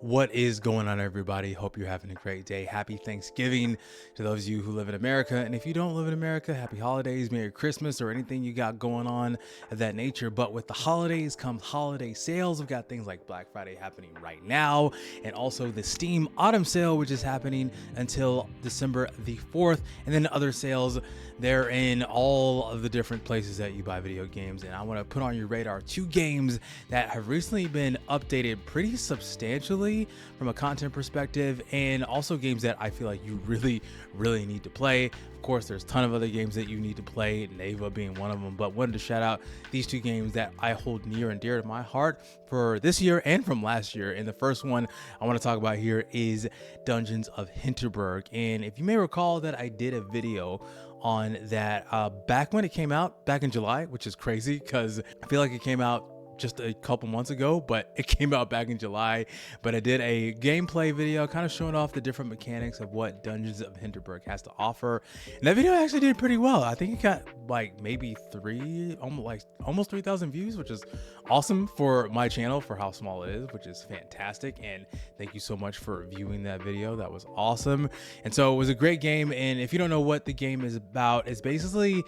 What is going on, everybody? Hope you're having a great day. Happy Thanksgiving to those of you who live in America. And if you don't live in America, happy holidays, Merry Christmas, or anything you got going on of that nature. But with the holidays comes holiday sales. We've got things like Black Friday happening right now, and also the Steam Autumn Sale, which is happening until December the 4th. And then other sales, they're in all of the different places that you buy video games. And I want to put on your radar two games that have recently been updated pretty substantially from a content perspective, and also games that I feel like you really need to play. Of course, there's a ton of other games that you need to play, Neva being one of them, but wanted to shout out these two games that I hold near and dear to my heart for this year and from last year. And the first one I want to talk about here is Dungeons of Hinterberg. And if you may recall that I did a video on that back when it came out back in July, which is crazy because I feel like it came out just a couple months ago, but it came out back in July. But I did a gameplay video kind of showing off the different mechanics of what Dungeons of Hinterberg has to offer. And that video actually did pretty well. I think it got like maybe almost 3,000 views, which is awesome for my channel for how small it is, which is fantastic. And thank you so much for viewing that video. That was awesome. And so it was a great game. And if you don't know what the game is about, it's basically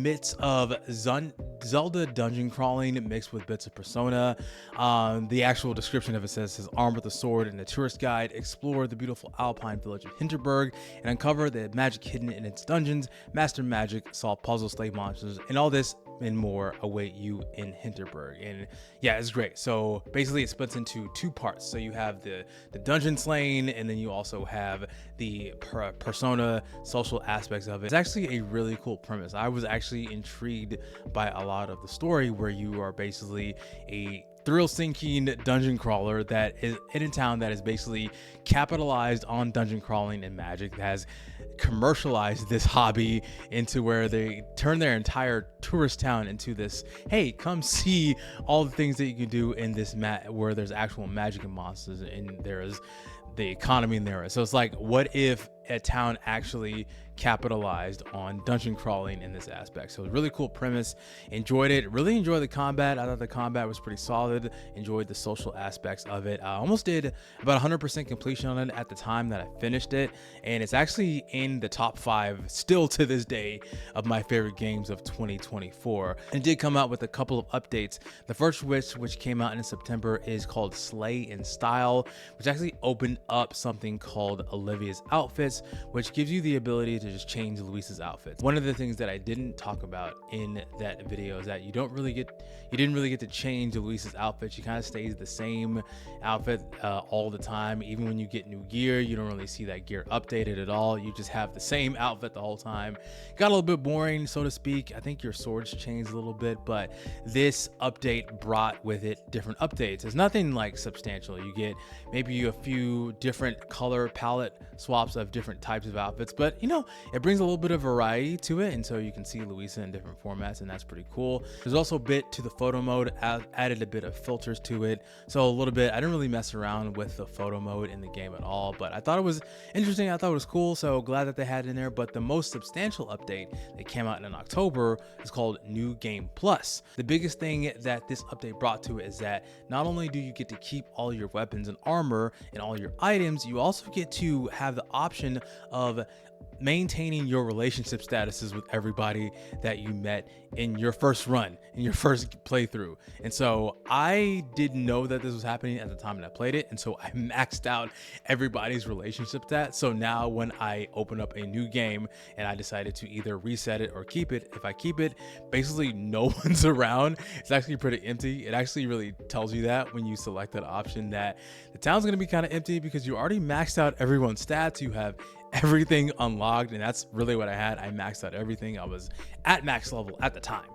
bits of Zelda dungeon crawling mixed with bits of Persona. The actual description of it says, armed with a sword and a tourist guide, explore the beautiful alpine village of Hinterberg and uncover the magic hidden in its dungeons, master magic, solve puzzles, slay monsters, and all this and more await you in Hinterberg. And yeah, it's great. So basically it splits into two parts. So you have the dungeon slaying, and then you also have the persona social aspects of it. It's actually a really cool premise. I was actually intrigued by a lot of the story, where you are basically a thrill-seeking dungeon crawler that is in a town that is basically capitalized on dungeon crawling and magic, that has commercialized this hobby into where they turn their entire tourist town into this, hey, come see all the things that you can do in this where there's actual magic and monsters, and there is the economy in there. So it's like, what if a town actually capitalized on dungeon crawling in this aspect? So really cool premise. Enjoyed it. Really enjoyed the combat. I thought the combat was pretty solid. Enjoyed the social aspects of it. I almost did about 100% completion on it at the time that I finished it, and it's actually in the top 5 still to this day of my favorite games of 2024. And it did come out with a couple of updates. The first which came out in September is called Slay in Style, which actually opened up something called Olivia's Outfits, which gives you the ability to just change Luis's outfits. One of the things that I didn't talk about in that video is that you didn't really get to change Luis's outfit. She kind of stays the same outfit all the time. Even when you get new gear, you don't really see that gear updated at all. You just have the same outfit the whole time. Got a little bit boring, so to speak. I think your swords changed a little bit, but this update brought with it different updates. It's nothing like substantial. You get maybe a few different color palette swaps of different types of outfits, but you know, it brings a little bit of variety to it, and so you can see Luisa in different formats, and that's pretty cool. There's also a bit to the photo mode, added a bit of filters to it, so a little bit. I didn't really mess around with the photo mode in the game at all, but I thought it was interesting. I thought it was cool, so glad that they had it in there. But the most substantial update that came out in October is called New Game Plus. The biggest thing that this update brought to it is that not only do you get to keep all your weapons and armor and all your items, you also get to have the option of maintaining your relationship statuses with everybody that you met in your first run, in your first playthrough. And so I didn't know that this was happening at the time that I played it, and so I maxed out everybody's relationship stats. So now when I open up a new game and I decided to either reset it or keep it, if I keep it, basically no one's around. It's actually pretty empty. It actually really tells you that when you select that option, that the town's going to be kind of empty because you already maxed out everyone's stats. You have everything unlocked, and that's really what I had. I maxed out everything. I was at max level at the time,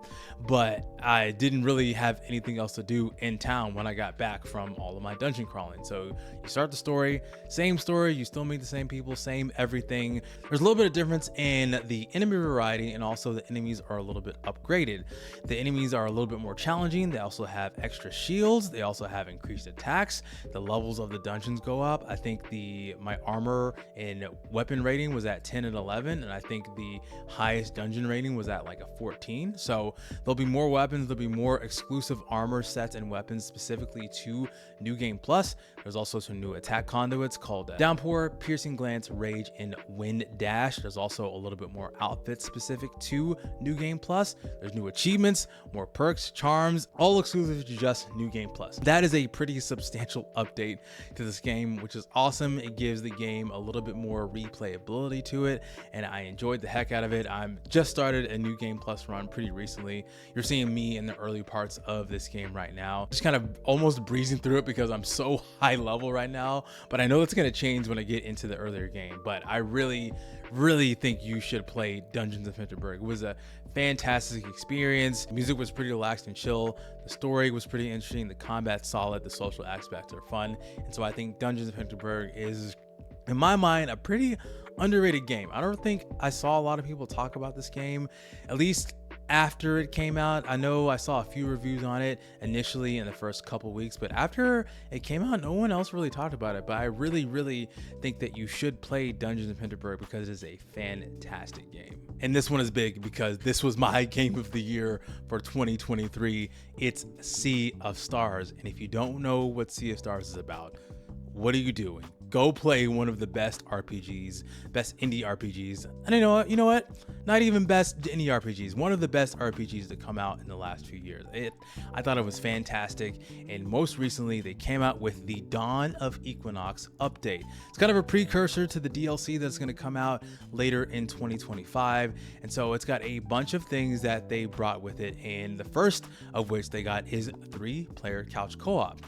but I didn't really have anything else to do in town when I got back from all of my dungeon crawling. So you start the story, same story, you still meet the same people, same everything. There's a little bit of difference in the enemy variety, and also the enemies are a little bit upgraded. The enemies are a little bit more challenging. They also have extra shields. They also have increased attacks. The levels of the dungeons go up. I think my armor and weapons weapon rating was at 10 and 11, and I think the highest dungeon rating was at like a 14. So there'll be more weapons, there'll be more exclusive armor sets and weapons specifically to New Game Plus. There's also some new attack conduits called Downpour, Piercing Glance, Rage, and Wind Dash. There's also a little bit more outfits specific to New Game Plus. There's new achievements, more perks, charms, all exclusive to just New Game Plus. That is a pretty substantial update to this game, which is awesome. It gives the game a little bit more replayability to it, and I enjoyed the heck out of it. I'm just started a New Game Plus run pretty recently. You're seeing me in the early parts of this game right now, just kind of almost breezing through it because I'm so high level right now, but I know it's going to change when I get into the earlier game. But I really think you should play Dungeons of Hinterberg. It was a fantastic experience. The music was pretty relaxed and chill. The story was pretty interesting. The combat's solid. The social aspects are fun. And so I think Dungeons of Hinterberg is, in my mind, a pretty underrated game. I don't think I saw a lot of people talk about this game, at least after it came out. I know I saw a few reviews on it initially in the first couple weeks, but after it came out, no one else really talked about it. But I really think that you should play Dungeons of Hinterberg because it is a fantastic game. And this one is big because this was my game of the year for 2023. It's Sea of Stars. And if you don't know what Sea of Stars is about, what are you doing? Go play one of the best RPGs, best indie RPGs. And you know what? Not even best indie RPGs. One of the best RPGs that come out in the last few years. I thought it was fantastic. And most recently, they came out with the Dawn of Equinox update. It's kind of a precursor to the DLC that's going to come out later in 2025. And so it's got a bunch of things that they brought with it. And the first of which they got is 3-player couch co-op.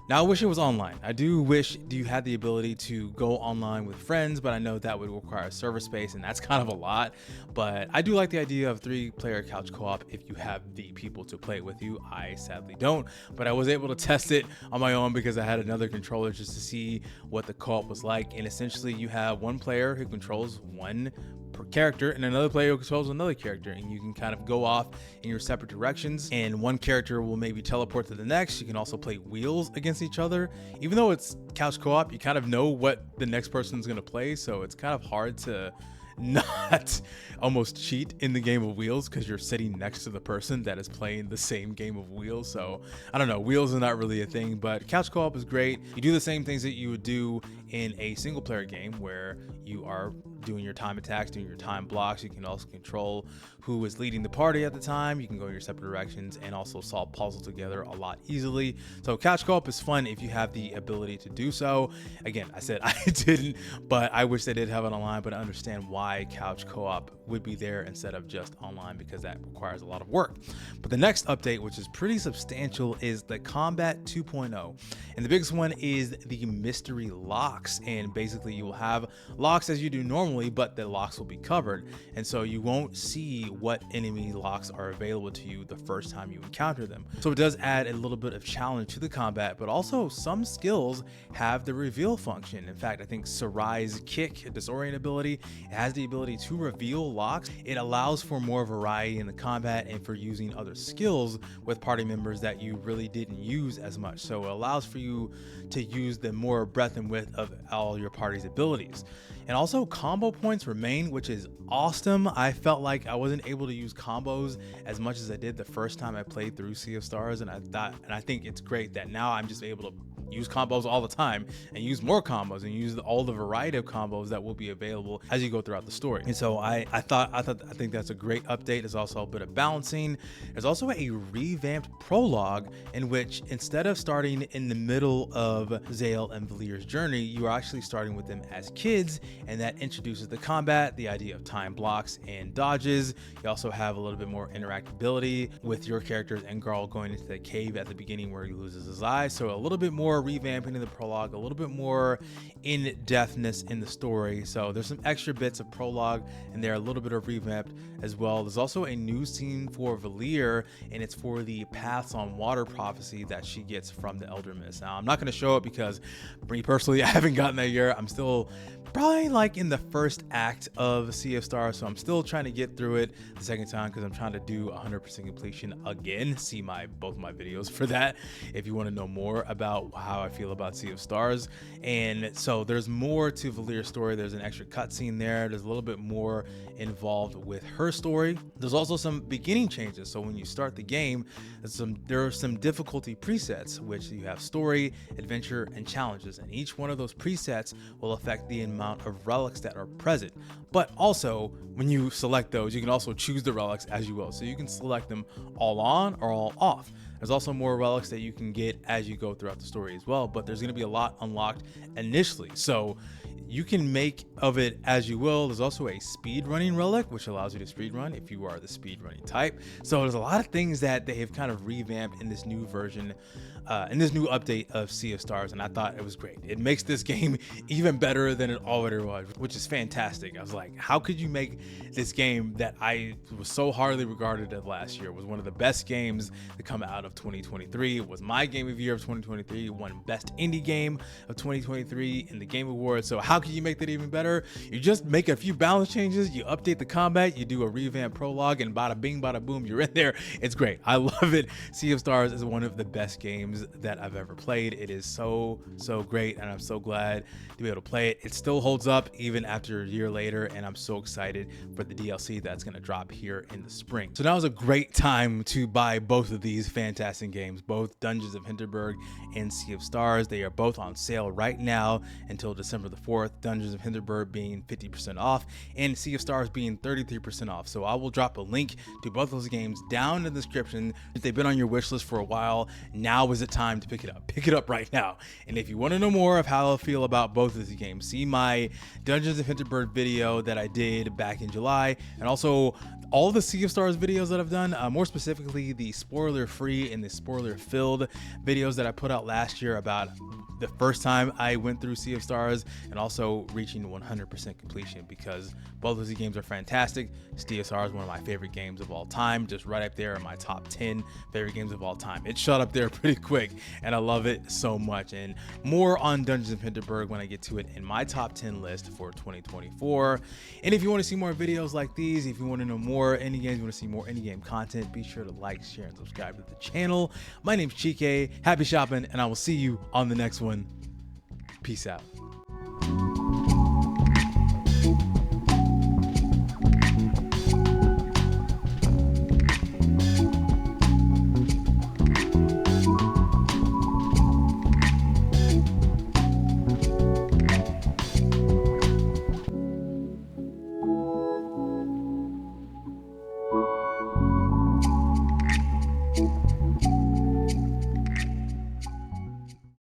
Now, I wish it was online. I do wish you had the ability to go online with friends, but I know that would require server space, and that's kind of a lot. But I do like the idea of 3-player couch co-op if you have the people to play it with you. I sadly don't, but I was able to test it on my own because I had another controller just to see what the co-op was like. And essentially, you have one player who controls one per character and another player who controls another character, and you can kind of go off in your separate directions, and one character will maybe teleport to the next. You can also play wheels against each other. Even though it's couch co-op, you kind of know what the next person's going to play, so it's kind of hard to not almost cheat in the game of wheels because you're sitting next to the person that is playing the same game of wheels. So I don't know, wheels are not really a thing, but couch co-op is great. You do the same things that you would do in a single player game where you are doing your time attacks, doing your time blocks. You can also control who is leading the party at the time. You can go in your separate directions and also solve puzzles together a lot easily. So couch co-op is fun if you have the ability to do so. Again, I said I didn't, but I wish they did have it online, but I understand why couch co-op would be there instead of just online because that requires a lot of work. But the next update, which is pretty substantial, is the Combat 2.0. And the biggest one is the mystery locks. And basically you will have locks as you do normally, but the locks will be covered. And so you won't see what enemy locks are available to you the first time you encounter them. So it does add a little bit of challenge to the combat, but also some skills have the reveal function. In fact, I think Sarai's kick, disorient ability, has the ability to reveal locks. It allows for more variety in the combat and for using other skills with party members that you really didn't use as much. So it allows for you to use the more breadth and width of all your party's abilities. And also combo points remain, which is awesome. I felt like I wasn't able to use combos as much as I did the first time I played through Sea of Stars, and I think it's great that now I'm just able to use combos all the time and use more combos and use all the variety of combos that will be available as you go throughout the story. And so I think that's a great update. There's also a bit of balancing. There's also a revamped prologue in which instead of starting in the middle of Zale and Valir's journey, you are actually starting with them as kids, and that introduces the combat, the idea of time blocks and dodges. You also have a little bit more interactability with your characters and Garl going into the cave at the beginning where he loses his eye. So a little bit more revamping in the prologue, a little bit more in-depthness in the story. So there's some extra bits of prologue and there, a little bit of revamp as well. There's also a new scene for Valir, and it's for the Paths on Water prophecy that she gets from the Elder Mist. Now, I'm not going to show it because me personally, I haven't gotten that yet. I'm still Probably like in the first act of Sea of Stars, so I'm still trying to get through it the second time because I'm trying to do 100% completion again. See both my videos for that if you want to know more about how I feel about Sea of Stars. And so there's more to Valyr's story. There's an extra cutscene there. There's a little bit more involved with her story. There's also some beginning changes. So when you start the game, there are some difficulty presets, which you have story, adventure, and challenges, and each one of those presets will affect the amount of relics that are present. But also, when you select those, you can also choose the relics as you will. So you can select them all on or all off. There's also more relics that you can get as you go throughout the story as well, but there's going to be a lot unlocked initially. So you can make of it as you will. There's also a speed running relic, which allows you to speed run if you are the speed running type. So there's a lot of things that they have kind of revamped in this new version, in this new update of Sea of Stars, and I thought it was great. It makes this game even better than it already was, which is fantastic. I was like, how could you make this game that I was so highly regarded as last year? It was one of the best games to come out of 2023. It was my game of the year of 2023. It won Best Indie Game of 2023 in the Game Awards. So how can you make that even better? You just make a few balance changes, you update the combat, you do a revamped prologue, and bada bing, bada boom, you're in there. It's great. I love it. Sea of Stars is one of the best games that I've ever played. It is so great, and I'm so glad to be able to play it. It still holds up even after a year later, and I'm so excited for the DLC that's going to drop here in the spring. So now is a great time to buy both of these fantastic games, both Dungeons of Hinterberg and Sea of Stars. They are both on sale right now until December the 4th. Dungeons of Hinterberg being 50% off and Sea of Stars being 33% off. So I will drop a link to both those games down in the description. If they've been on your wish list for a while, now is the time to pick it up. Pick it up right now. And if you want to know more of how I feel about both of these games, see my Dungeons of Hinterberg video that I did back in July, and also all the Sea of Stars videos that I've done, more specifically the spoiler-free and the spoiler-filled videos that I put out last year about the first time I went through Sea of Stars, and also reaching 100% completion, because both of these games are fantastic. Sea of Stars is one of my favorite games of all time, just right up there in my top 10 favorite games of all time. It shot up there pretty quick, and I love it so much. And more on Dungeons of Hinterberg when I get to it in my top 10 list for 2024. And if you want to see more videos like these, if you want to know more indie games, you want to see more indie game content, be sure to like, share, and subscribe to the channel. My name's Chike. Happy shopping, and I will see you on the next one. Peace out.